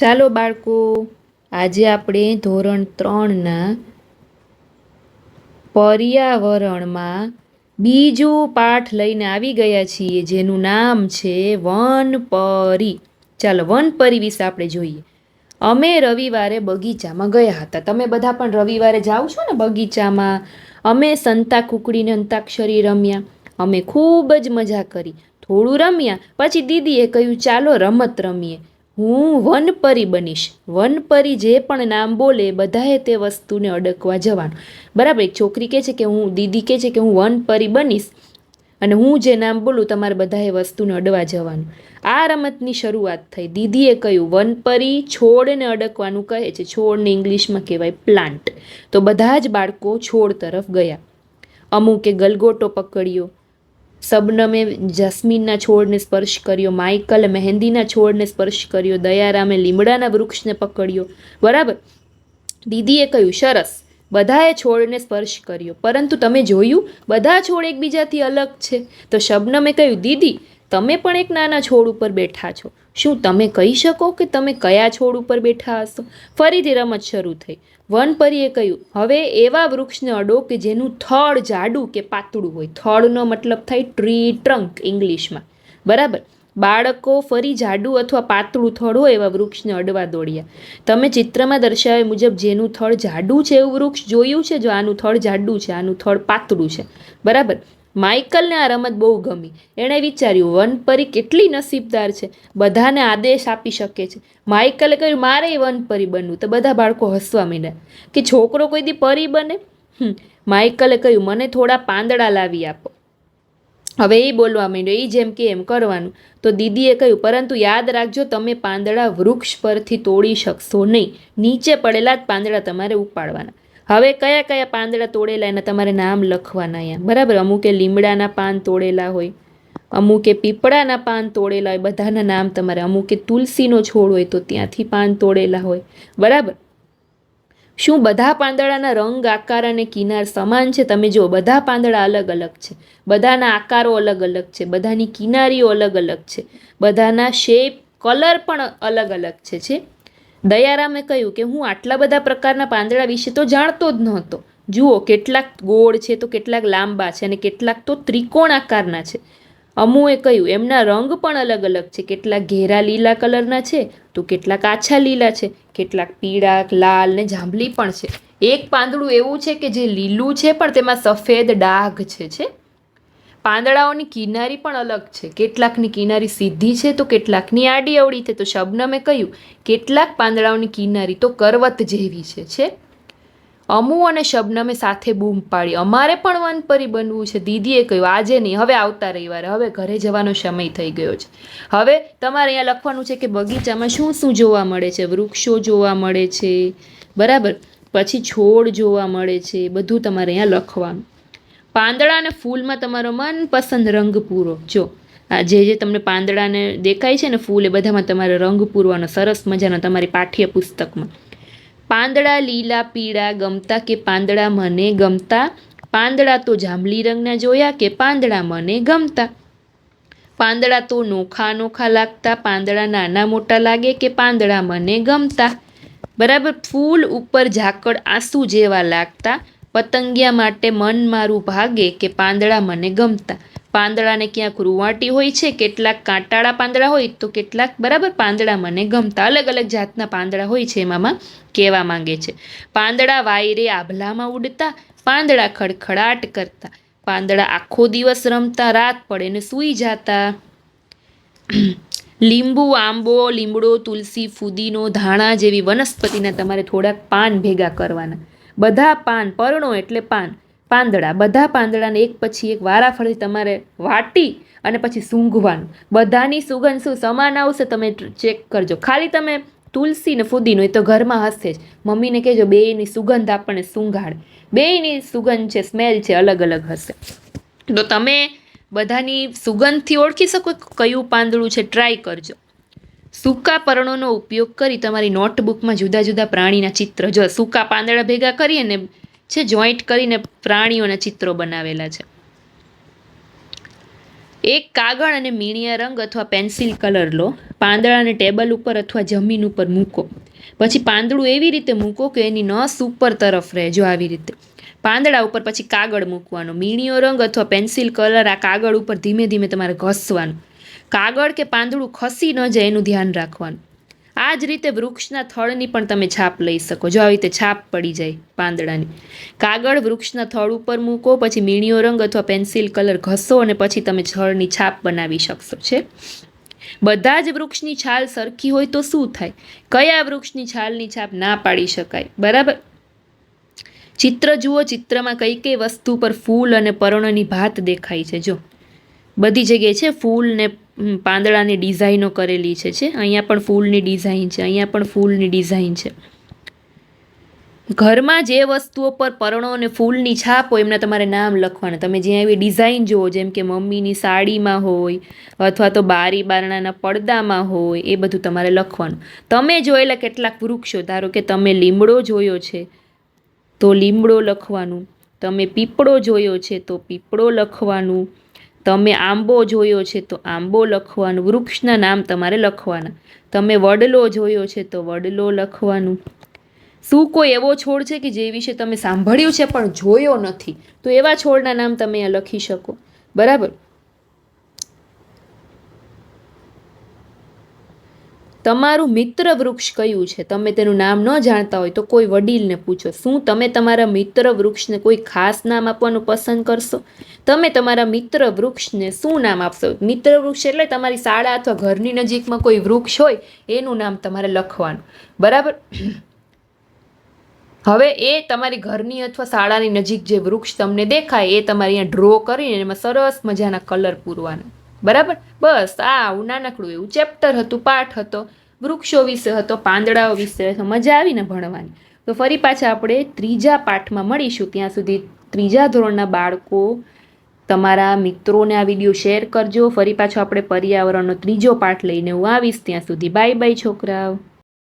ચાલો બાળકો, આજે આપણે ધોરણ 3ના પર્યાવરણમાં બીજો પાઠ લઈને આવી ગયા છીએ, જેનું નામ છે વનપરી. ચાલો વનપરી વિશે આપણે જોઈએ. અમે રવિવારે બગીચામાં ગયા હતા. તમે બધા પણ રવિવારે જાઓ છો ને બગીચામાં? અમે સંતા કુકડીને અંતાક્ષરી રમ્યા. અમે ખૂબ જ મજા કરી. થોડું રમ્યા પછી દીદીએ કહ્યું ચાલો રમત રમીએ. હું વનપરી બનીશ. વનપરી જે પણ નામ બોલે બધાએ તે વસ્તુને અડકવા જવાનું. બરાબર, એક છોકરી કહે છે કે દીદી કહે છે કે હું વનપરી બનીશ અને હું જે નામ બોલું તમારે બધાએ વસ્તુને અડવા જવાનું. આ રમતની શરૂઆત થઈ. દીદીએ કહ્યું વનપરી છોડને અડકવાનું કહે છે. છોડને ઇંગ્લિશમાં કહેવાય પ્લાન્ટ. તો બધા જ બાળકો છોડ તરફ ગયા. અમુકે ગલગોટો પકડ્યો, શબનમે જાસ્મીનના છોડને સ્પર્શ કર્યો, માઇકલે મહેંદીના છોડને સ્પર્શ કર્યો, દયારામે લીમડાના વૃક્ષને પકડ્યો. બરાબર, દીદીએ કહ્યું સરસ, બધાએ છોડને સ્પર્શ કર્યો, પરંતુ તમે જોયું બધા છોડ એકબીજાથી અલગ છે. તો શબનમે કહ્યું દીદી, તમે પણ એક નાના છોડ ઉપર બેઠા છો. શું તમે કહી શકો કે તમે કયા છોડ ઉપર બેઠા હશો? ફરીથી રમત શરૂ થઈ. વનપરીએ કહ્યું હવે એવા વૃક્ષને અડો કે જેનું થડ જાડું કે પાતળું હોય. થડનો મતલબ થાય ટ્રી ટ્રંક ઇંગ્લિશમાં. બરાબર, બાળકો ફરી જાડું અથવા પાતળું થડ હોય એવા વૃક્ષને અડવા દોડ્યા. તમે ચિત્રમાં દર્શાવ્યા મુજબ જેનું થડ જાડું છે એવું વૃક્ષ જોયું છે? જો આનું થડ જાડું છે, આનું થડ પાતળું છે. બરાબર, માઇકલને આ રમત બહુ ગમી. એણે વિચાર્યું વનપરી કેટલી નસીબદાર છે, બધાને આદેશ આપી શકે છે. માઇકલે કહ્યું મારે વનપરી બનવું. તો બધા બાળકો હસવા માંડ્યા કે છોકરો કોઈ દી પરી બને. માઇકલે કહ્યું મને થોડા પાંદડા લાવી આપો. હવે એ બોલવા માંડ્યો, એ જેમ કે એમ કરવાનું. તો દીદીએ કહ્યું પરંતુ યાદ રાખજો તમે પાંદડા વૃક્ષ પરથી તોડી શકશો નહીં. નીચે પડેલા જ પાંદડા તમારે ઉપાડવાના. હવે કયા કયા પાંદડા તોડેલા એના તમારે નામ લખવાના અહીંયા. બરાબર, અમુકે લીમડાના પાન તોડેલા હોય, અમુકે પીપળાના પાન તોડેલા હોય, બધાના નામ તમારે. અમુકે તુલસીનો છોડ હોય તો ત્યાંથી પાન તોડેલા હોય. બરાબર, શું બધા પાંદડાના રંગ, આકાર અને કિનાર સમાન છે? તમે જુઓ બધા પાંદડા અલગ અલગ છે, બધાના આકારો અલગ અલગ છે, બધાની કિનારીઓ અલગ અલગ છે, બધાના શેપ, કલર પણ અલગ અલગ છે. દયારામે કહ્યું કે હું આટલા બધા પ્રકારના પાંદડા વિશે તો જાણતો જ નહોતો. જુઓ કેટલાક ગોળ છે તો કેટલાક લાંબા છે અને કેટલાક તો ત્રિકોણ આકારના છે. અમુએ કહ્યું એમના રંગ પણ અલગ અલગ છે. કેટલાક ઘેરા લીલા કલરના છે તો કેટલાક આછા લીલા છે, કેટલાક પીળા, લાલ ને જાંબલી પણ છે. એક પાંદડું એવું છે કે જે લીલું છે પણ તેમાં સફેદ ડાઘ છે. પાંદડાઓની કિનારી પણ અલગ છે. કેટલાકની કિનારી સીધી છે તો કેટલાકની આડી અવળી છે. તો શબનમે કહ્યું કેટલાક પાંદડાઓની કિનારી તો કરવત જેવી છે. અમુ અને શબનમે સાથે બૂમ પાડી અમારે પણ વનપરી બનવું છે. દીદીએ કહ્યું આજે નહીં, હવે આવતા રવિવારે. હવે ઘરે જવાનો સમય થઈ ગયો છે. હવે તમારે અહીંયા લખવાનું છે કે બગીચામાં શું શું જોવા મળે છે. વૃક્ષો જોવા મળે છે, બરાબર, પછી છોડ જોવા મળે છે, બધું તમારે અહીંયા લખવાનું. પાંદડા અને ફૂલમાં તમારો મનપસંદ રંગ પૂરો. જો આ જે તમને પાંદડાને દેખાય છે ને ફૂલ, એ બધામાં તમારે રંગ પૂરવાનો સરસ મજાનો તમારી પાઠ્યપુસ્તકમાં. પાંદડા લીલા પીળા ગમતા કે પાંદડા મને ગમતા? પાંદડા તો જાંબલી રંગના જોયા કે પાંદડા મને ગમતા? પાંદડા તો નોખા અનોખા લાગતા, પાંદડા નાના મોટા લાગે કે પાંદડા મને ગમતા? બરાબર, ફૂલ ઉપર ઝાકળ આંસુ જેવા લાગતા, પતંગિયા માટે મન મારું ભાગે કે પાંદડા મને ગમતા? પાંદડાને ક્યાંક રૂંવાટી હોય છે, કેટલાક કાંટાળા પાંદડા હોય તો કેટલાક બરાબર પાંદડા મને ગમતા. અલગ અલગ જાતના પાંદડા હોય છે એમાં કહેવા માંગે છે. પાંદડા વાયરે આભલામાં ઉડતા, પાંદડા ખડખડાટ કરતા, પાંદડા આખો દિવસ રમતા, રાત પડે ને સૂઈ જતા. લીંબુ, આંબો, લીમડો, તુલસી, ફુદીનો, ધાણા જેવી વનસ્પતિના તમારે થોડાક પાન ભેગા કરવાના. બધા પાન, પર્ણો એટલે પાન, પાંદડા, બધા પાંદડાને એક પછી એક વારાફરતી તમારે વાટી અને પછી સૂંઘવાનું. બધાની સુગંધ શું સમાન આવશે તમે ચેક કરજો. ખાલી તમે તુલસી ને ફુદીનો એ તો ઘરમાં હશે જ. મમ્મીને કહેજો બેયની સુગંધ આપણને સૂંઘાડે. બેયની સુગંધ છે, સ્મેલ છે, અલગ અલગ હશે. તો તમે બધાની સુગંધથી ઓળખી શકો કયું પાંદડું છે, ટ્રાય કરજો. સૂકા પર્ણોનો ઉપયોગ કરી તમારી નોટબુકમાં જુદા જુદા પ્રાણીના ચિત્ર, જો સૂકા પાંદડા ભેગા કરીએ ને છે જોઈન્ટ કરીને પ્રાણીઓના ચિત્રો બનાવેલા છે. એક કાગળ અને મીણિયા રંગ અથવા પેન્સિલ કલર લો, પાંદડાને ટેબલ ઉપર અથવા જમીન ઉપર મૂકો. પછી પાંદડું એવી રીતે મૂકો કે એની નસ ઉપર તરફ રહે, જો આવી રીતે પાંદડા ઉપર. પછી કાગળ મૂકવાનો, મીણિયો રંગ અથવા પેન્સિલ કલર આ કાગળ ઉપર ધીમે ધીમે તમારે ઘસવાનું. કાગળ કે પાંદડું ખસી ન જાય એનું ધ્યાન રાખવાનું. આ જ રીતે વૃક્ષના થળની પણ તમે છાપ લઈ શકો, જો આવી રીતે છાપ પડી જાય પાંદડાની. કાગળ વૃક્ષના થળ ઉપર મૂકો, પછી મીણિયો રંગ અથવા પેન્સિલ કલર ઘસો અને પછી તમે થળની છાપ બનાવી શકશો છે. બધા જ વૃક્ષની છાલ સરખી હોય તો શું થાય? કયા વૃક્ષની છાલની છાપ ના પાડી શકાય? બરાબર. ચિત્ર જુઓ, ચિત્રમાં કઈ કઈ વસ્તુ પર ફૂલ અને પર્ણની ભાત દેખાય છે. જો બધી જગ્યાએ છે ફૂલ ને પાંદડાની ડિઝાઇનો કરેલી છે. અહીંયા પણ ફૂલની ડિઝાઇન છે, અહીંયા પણ ફૂલની ડિઝાઇન છે. ઘરમાં જે વસ્તુઓ પર પર્ણો અને ફૂલની છાપ હોય એમના તમારે નામ લખવાના. તમે જ્યાં એવી ડિઝાઇન જુઓ, જેમ કે મમ્મીની સાડીમાં હોય અથવા તો બારી બારણાના પડદામાં હોય, એ બધું તમારે લખવાનું. તમે જોયેલા કેટલાક વૃક્ષો, ધારો કે તમે લીમડો જોયો છે તો લીમડો લખવાનું, તમે પીપળો જોયો છે તો પીપળો લખવાનું, તમે આંબો જોયો છે તો આંબો લખવાનું. વૃક્ષના નામ તમારે લખવાના. તમે વડલો જોયો છે તો વડલો લખવાનું. શું કોઈ એવો છોડ છે કે જે વિશે તમે સાંભળ્યું છે પણ જોયો નથી, તો એવા છોડના નામ તમે અહીંયા લખી શકો. બરાબર. તમારું મિત્ર વૃક્ષ કયું છે? તમે તેનું નામ ન જાણતા હોય તો કોઈ વડીલને પૂછો. શું તમે તમારા મિત્ર વૃક્ષને કોઈ ખાસ નામ આપવાનું પસંદ કરશો? તમે તમારા મિત્ર વૃક્ષને શું નામ આપશો? મિત્ર વૃક્ષ એટલે તમારી શાળા અથવા ઘરની નજીકમાં કોઈ વૃક્ષ હોય એનું નામ તમારે લખવાનું. બરાબર. હવે એ તમારી ઘરની અથવા શાળાની નજીક જે વૃક્ષ તમને દેખાય એ તમારે અહીંયા ડ્રો કરીને એમાં સરસ મજાના કલર પૂરવાના. બરાબર. બસ આવું નાનકડું એવું ચેપ્ટર હતું, પાઠ હતો, વૃક્ષો વિશે હતો, પાંદડાઓ વિશે. મજા આવીને ભણવાની. તો ફરી પાછા આપણે ત્રીજા પાઠમાં મળીશું. ત્યાં સુધી ત્રીજા ધોરણના બાળકો તમારા મિત્રોને આ વિડીયો શેર કરજો. ફરી પાછો આપણે પર્યાવરણનો ત્રીજો પાઠ લઈને હું આવીશ. ત્યાં સુધી બાય બાય છોકરાઓ.